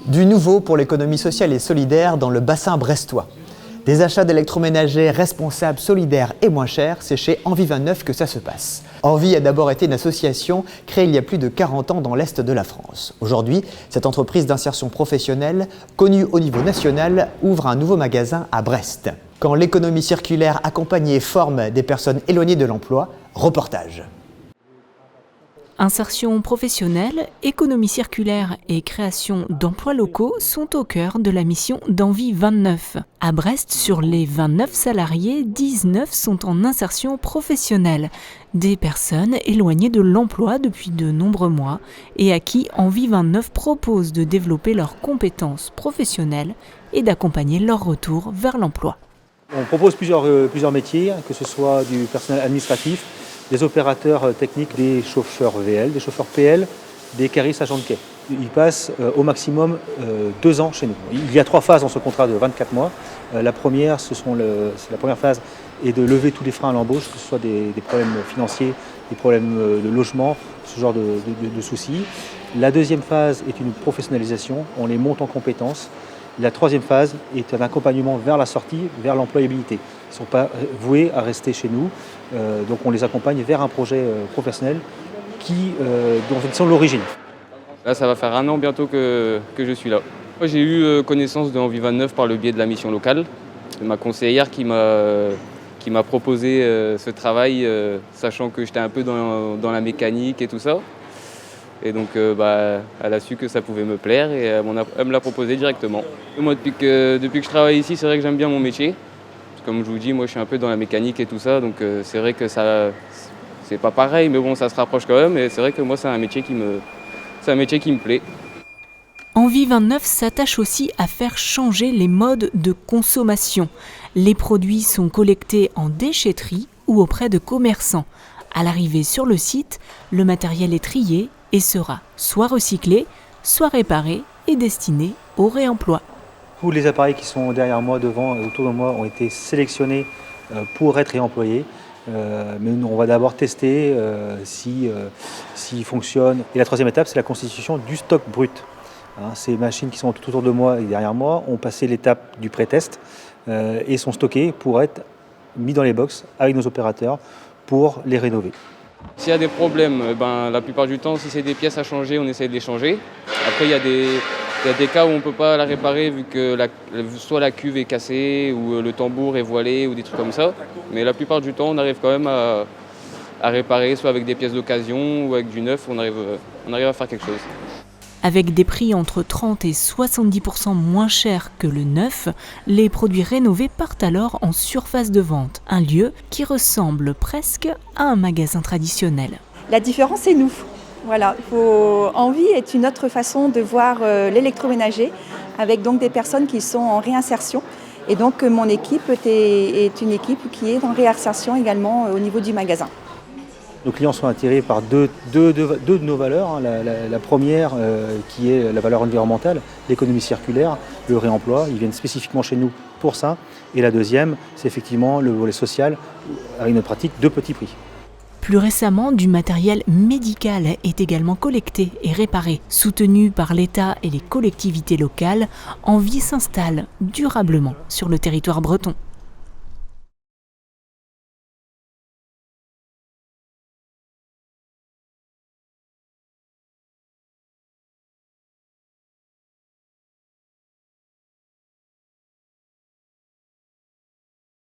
Du nouveau pour l'économie sociale et solidaire dans le bassin brestois. Des achats d'électroménagers responsables, solidaires et moins chers, c'est chez Envie 29 que ça se passe. Envie a d'abord été une association créée il y a plus de 40 ans dans l'Est de la France. Aujourd'hui, cette entreprise d'insertion professionnelle, connue au niveau national, ouvre un nouveau magasin à Brest. Quand l'économie circulaire accompagne et forme des personnes éloignées de l'emploi, reportage. Insertion professionnelle, économie circulaire et création d'emplois locaux sont au cœur de la mission d'Envie 29. À Brest, sur les 29 salariés, 19 sont en insertion professionnelle. Des personnes éloignées de l'emploi depuis de nombreux mois et à qui Envie 29 propose de développer leurs compétences professionnelles et d'accompagner leur retour vers l'emploi. On propose plusieurs métiers, que ce soit du personnel administratif, des opérateurs techniques, des chauffeurs VL, des chauffeurs PL, des caristes agents de quai. Ils passent au maximum 2 ans chez nous. Il y a 3 phases dans ce contrat de 24 mois. La première, la première phase est de lever tous les freins à l'embauche, que ce soit des problèmes financiers, des problèmes de logement, ce genre de soucis. La deuxième phase est une professionnalisation, on les monte en compétences. La troisième phase est un accompagnement vers la sortie, vers l'employabilité. Ils ne sont pas voués à rester chez nous, donc on les accompagne vers un projet professionnel dont ils sont l'origine. Là, ça va faire 1 an bientôt que je suis là. Moi, j'ai eu connaissance de Envie 29 par le biais de la mission locale. C'est ma conseillère qui m'a proposé ce travail, sachant que j'étais un peu dans la mécanique et tout ça. Et donc, elle a su que ça pouvait me plaire et elle me l'a proposé directement. Moi, depuis que je travaille ici, c'est vrai que j'aime bien mon métier. Comme je vous dis, moi, je suis un peu dans la mécanique et tout ça, donc c'est vrai que c'est pas pareil, mais bon, ça se rapproche quand même. Et c'est vrai que moi, c'est un métier qui me plaît. Envie 29 s'attache aussi à faire changer les modes de consommation. Les produits sont collectés en déchetterie ou auprès de commerçants. À l'arrivée sur le site, le matériel est trié et sera soit recyclé, soit réparé et destiné au réemploi. Tous les appareils qui sont derrière moi, devant et autour de moi ont été sélectionnés pour être réemployés. Mais on va d'abord tester s'ils fonctionnent. Et la troisième étape, c'est la constitution du stock brut. Ces machines qui sont tout autour de moi et derrière moi ont passé l'étape du pré-test et sont stockées pour être mis dans les box avec nos opérateurs pour les rénover. S'il y a des problèmes, la plupart du temps, si c'est des pièces à changer, on essaie de les changer. Après, il y a des cas où on ne peut pas la réparer vu que soit la cuve est cassée ou le tambour est voilé ou des trucs comme ça. Mais la plupart du temps, on arrive quand même à réparer, soit avec des pièces d'occasion ou avec du neuf, on arrive à faire quelque chose. Avec des prix entre 30 et 70% moins chers que le neuf, les produits rénovés partent alors en surface de vente, un lieu qui ressemble presque à un magasin traditionnel. La différence, c'est nous. Voilà, Envie est une autre façon de voir l'électroménager, avec donc des personnes qui sont en réinsertion. Et donc mon équipe est une équipe qui est en réinsertion également au niveau du magasin. Nos clients sont attirés par deux de nos valeurs. La première qui est la valeur environnementale, l'économie circulaire, le réemploi. Ils viennent spécifiquement chez nous pour ça. Et la deuxième, c'est effectivement le volet social avec une pratique de petit prix. Plus récemment, du matériel médical est également collecté et réparé. Soutenu par l'État et les collectivités locales, Envie s'installe durablement sur le territoire breton.